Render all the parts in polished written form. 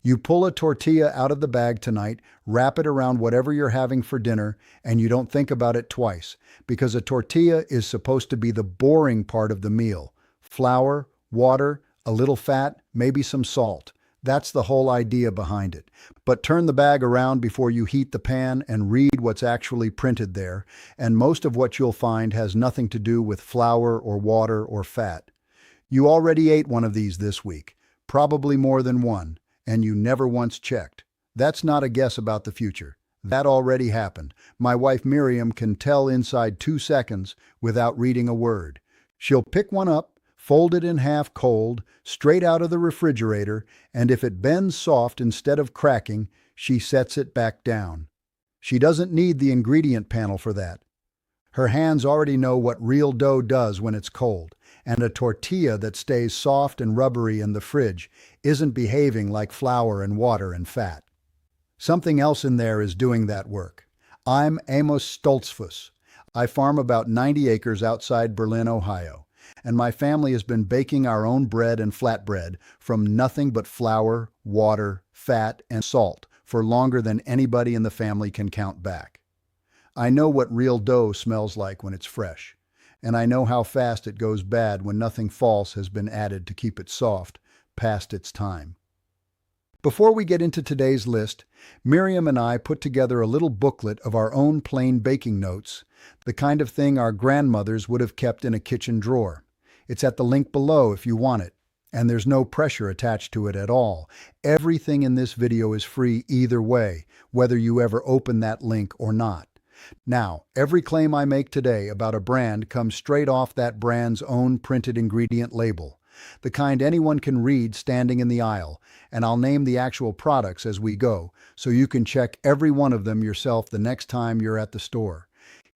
You pull a tortilla out of the bag tonight, wrap it around whatever you're having for dinner, and you don't think about it twice, because a tortilla is supposed to be the boring part of the meal. Flour, water, a little fat, maybe some salt. That's the whole idea behind it. But turn the bag around before you heat the pan and read what's actually printed there, and most of what you'll find has nothing to do with flour or water or fat. You already ate one of these this week, probably more than one, and you never once checked. That's not a guess about the future. That already happened. My wife Miriam can tell inside 2 seconds without reading a word. She'll pick one up, fold it in half cold, straight out of the refrigerator, and if it bends soft instead of cracking, she sets it back down. She doesn't need the ingredient panel for that. Her hands already know what real dough does when it's cold, and a tortilla that stays soft and rubbery in the fridge isn't behaving like flour and water and fat. Something else in there is doing that work. I'm Amos Stoltzfus. I farm about 90 acres outside Berlin, Ohio, and my family has been baking our own bread and flatbread from nothing but flour, water, fat, and salt for longer than anybody in the family can count back. I know what real dough smells like when it's fresh, and I know how fast it goes bad when nothing false has been added to keep it soft, past its time. Before we get into today's list, Miriam and I put together a little booklet of our own plain baking notes, the kind of thing our grandmothers would have kept in a kitchen drawer. It's at the link below if you want it, and there's no pressure attached to it at all. Everything in this video is free either way, whether you ever open that link or not. Now, every claim I make today about a brand comes straight off that brand's own printed ingredient label, the kind anyone can read standing in the aisle, and I'll name the actual products as we go, so you can check every one of them yourself the next time you're at the store.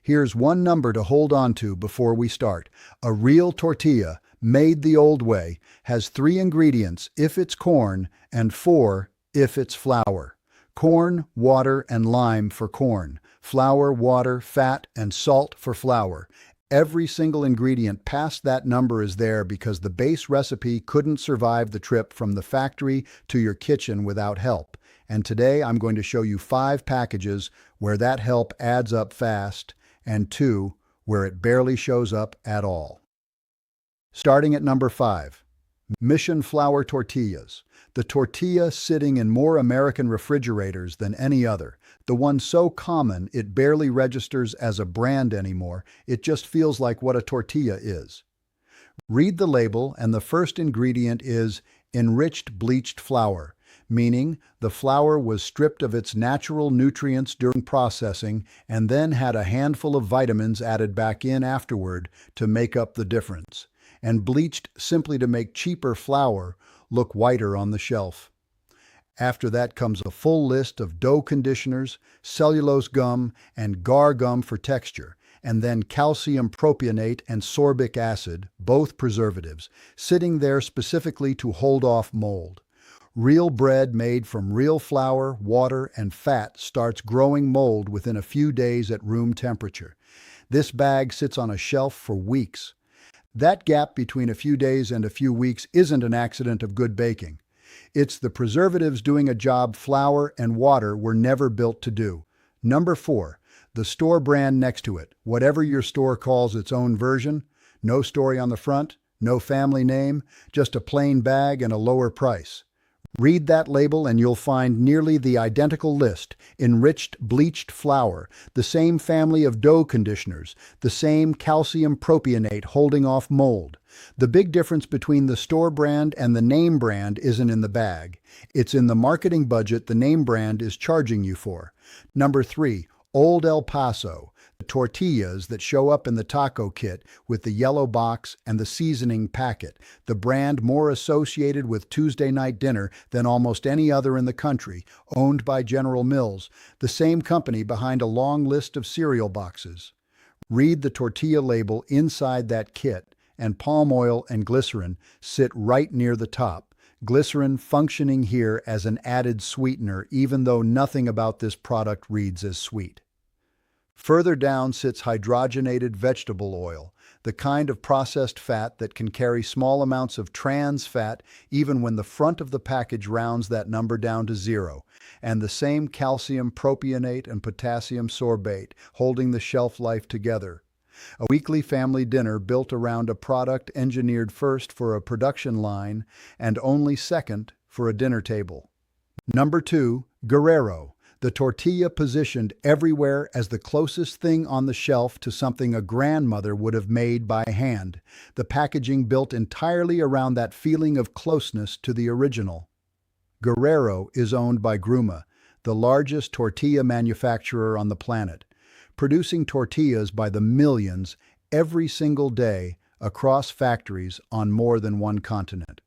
Here's one number to hold on to before we start. A real tortilla, made the old way, has 3 ingredients if it's corn and 4 if it's flour. Corn, water, and lime for corn. Flour, water, fat, and salt for flour. Every single ingredient past that number is there because the base recipe couldn't survive the trip from the factory to your kitchen without help. And today I'm going to show you 5 packages where that help adds up fast, and 2 where it barely shows up at all. Starting at number 5. Mission Flour Tortillas. The tortilla sitting in more American refrigerators than any other. The one so common it barely registers as a brand anymore. It just feels like what a tortilla is. Read the label, and the first ingredient is enriched bleached flour, meaning the flour was stripped of its natural nutrients during processing and then had a handful of vitamins added back in afterward to make up the difference, and bleached simply to make cheaper flour look whiter on the shelf. After that comes a full list of dough conditioners, cellulose gum, and gar gum for texture, and then calcium propionate and sorbic acid, both preservatives, sitting there specifically to hold off mold. Real bread made from real flour, water, and fat starts growing mold within a few days at room temperature. This bag sits on a shelf for weeks. That gap between a few days and a few weeks isn't an accident of good baking. It's the preservatives doing a job flour and water were never built to do. Number 4, the store brand next to it, whatever your store calls its own version. No story on the front, no family name, just a plain bag and a lower price. Read that label and you'll find nearly the identical list: enriched bleached flour, the same family of dough conditioners, the same calcium propionate holding off mold. The big difference between the store brand and the name brand isn't in the bag. It's in the marketing budget the name brand is charging you for. Number 3, Old El Paso. The tortillas that show up in the taco kit with the yellow box and the seasoning packet, the brand more associated with Tuesday night dinner than almost any other in the country, owned by General Mills, the same company behind a long list of cereal boxes. Read the tortilla label inside that kit, and palm oil and glycerin sit right near the top. Glycerin functioning here as an added sweetener, even though nothing about this product reads as sweet. Further down sits hydrogenated vegetable oil, the kind of processed fat that can carry small amounts of trans fat even when the front of the package rounds that number down to zero, and the same calcium propionate and potassium sorbate holding the shelf life together. A weekly family dinner built around a product engineered first for a production line and only second for a dinner table. Number 2, Guerrero, the tortilla positioned everywhere as the closest thing on the shelf to something a grandmother would have made by hand, the packaging built entirely around that feeling of closeness to the original. Guerrero is owned by Gruma, the largest tortilla manufacturer on the planet, producing tortillas by the millions every single day across factories on more than one continent.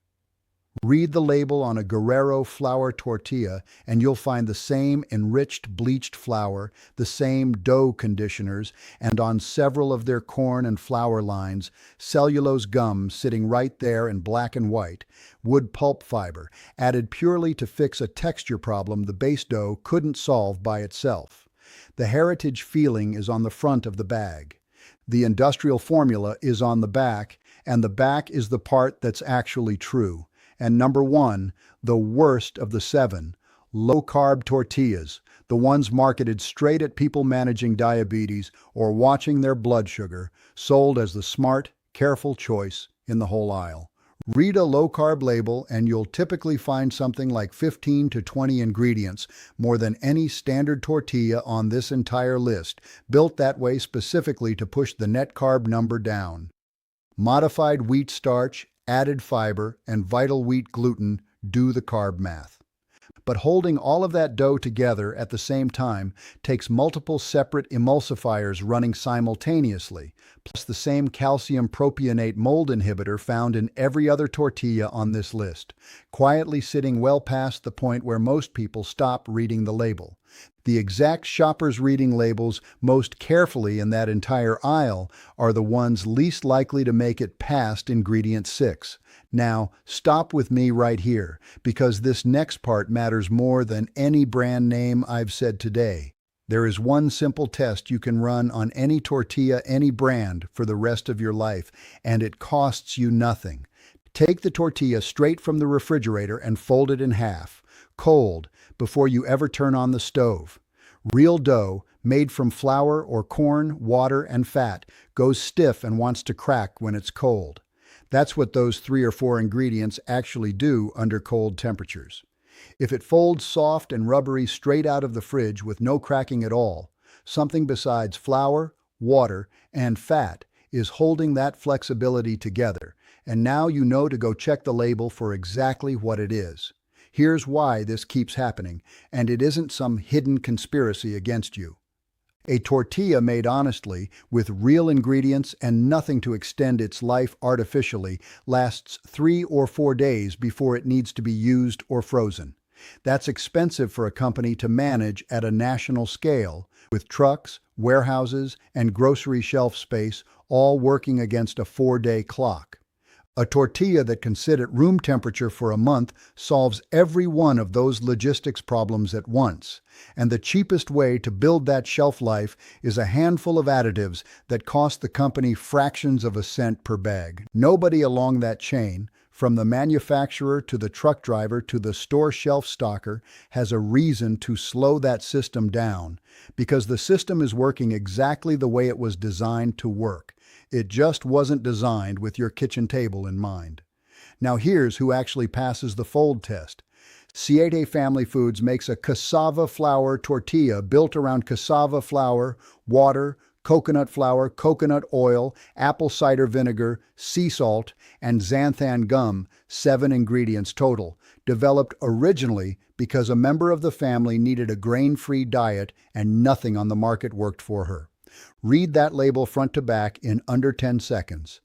Read the label on a Guerrero flour tortilla and you'll find the same enriched bleached flour, the same dough conditioners, and on several of their corn and flour lines, cellulose gum sitting right there in black and white, wood pulp fiber, added purely to fix a texture problem the base dough couldn't solve by itself. The heritage feeling is on the front of the bag. The industrial formula is on the back, and the back is the part that's actually true. And number 1, the worst of the 7, low-carb tortillas, the ones marketed straight at people managing diabetes or watching their blood sugar, sold as the smart, careful choice in the whole aisle. Read a low-carb label and you'll typically find something like 15 to 20 ingredients, more than any standard tortilla on this entire list, built that way specifically to push the net carb number down. Modified wheat starch, added fiber, and vital wheat gluten do the carb math. But holding all of that dough together at the same time takes multiple separate emulsifiers running simultaneously, plus the same calcium propionate mold inhibitor found in every other tortilla on this list, quietly sitting well past the point where most people stop reading the label. The exact shoppers reading labels most carefully in that entire aisle are the ones least likely to make it past ingredient 6. Now, stop with me right here, because this next part matters more than any brand name I've said today. There is one simple test you can run on any tortilla, any brand, for the rest of your life, and it costs you nothing. Take the tortilla straight from the refrigerator and fold it in half, cold, before you ever turn on the stove. Real dough, made from flour or corn, water, and fat, goes stiff and wants to crack when it's cold. That's what those 3 or 4 ingredients actually do under cold temperatures. If it folds soft and rubbery straight out of the fridge with no cracking at all, something besides flour, water, and fat is holding that flexibility together, and now you know to go check the label for exactly what it is. Here's why this keeps happening, and it isn't some hidden conspiracy against you. A tortilla made honestly, with real ingredients and nothing to extend its life artificially, lasts 3 or 4 days before it needs to be used or frozen. That's expensive for a company to manage at a national scale, with trucks, warehouses, and grocery shelf space all working against a 4-day clock. A tortilla that can sit at room temperature for a month solves every one of those logistics problems at once, and the cheapest way to build that shelf life is a handful of additives that cost the company fractions of a cent per bag. Nobody along that chain, from the manufacturer to the truck driver to the store shelf stocker, has a reason to slow that system down, because the system is working exactly the way it was designed to work. It just wasn't designed with your kitchen table in mind. Now here's who actually passes the fold test. Siete Family Foods makes a cassava flour tortilla built around cassava flour, water, coconut flour, coconut oil, apple cider vinegar, sea salt, and xanthan gum, 7 ingredients total, developed originally because a member of the family needed a grain-free diet and nothing on the market worked for her. Read that label front to back in under 10 seconds.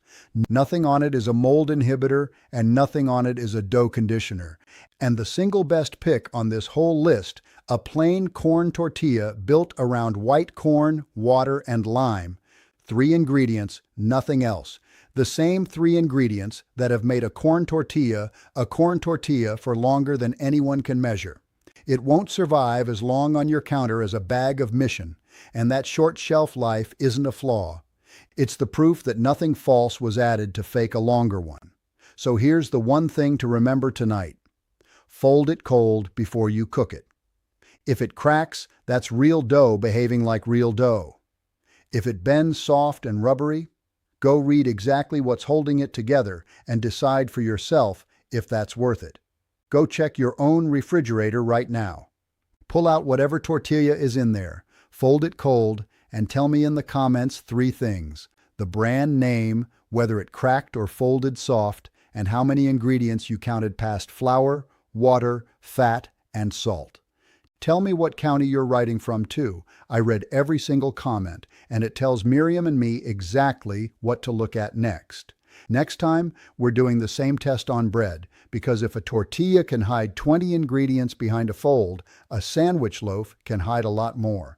Nothing on it is a mold inhibitor, and nothing on it is a dough conditioner. And the single best pick on this whole list, a plain corn tortilla built around white corn, water, and lime. 3 ingredients, nothing else. The same 3 ingredients that have made a corn tortilla for longer than anyone can measure. It won't survive as long on your counter as a bag of Mission, and that short shelf life isn't a flaw. It's the proof that nothing false was added to fake a longer one. So here's the one thing to remember tonight. Fold it cold before you cook it. If it cracks, that's real dough behaving like real dough. If it bends soft and rubbery, go read exactly what's holding it together and decide for yourself if that's worth it. Go check your own refrigerator right now. Pull out whatever tortilla is in there, fold it cold, and tell me in the comments 3 things: the brand name, whether it cracked or folded soft, and how many ingredients you counted past flour, water, fat, and salt. Tell me what county you're writing from too. I read every single comment, and it tells Miriam and me exactly what to look at next. Next time, we're doing the same test on bread, because if a tortilla can hide 20 ingredients behind a fold, a sandwich loaf can hide a lot more.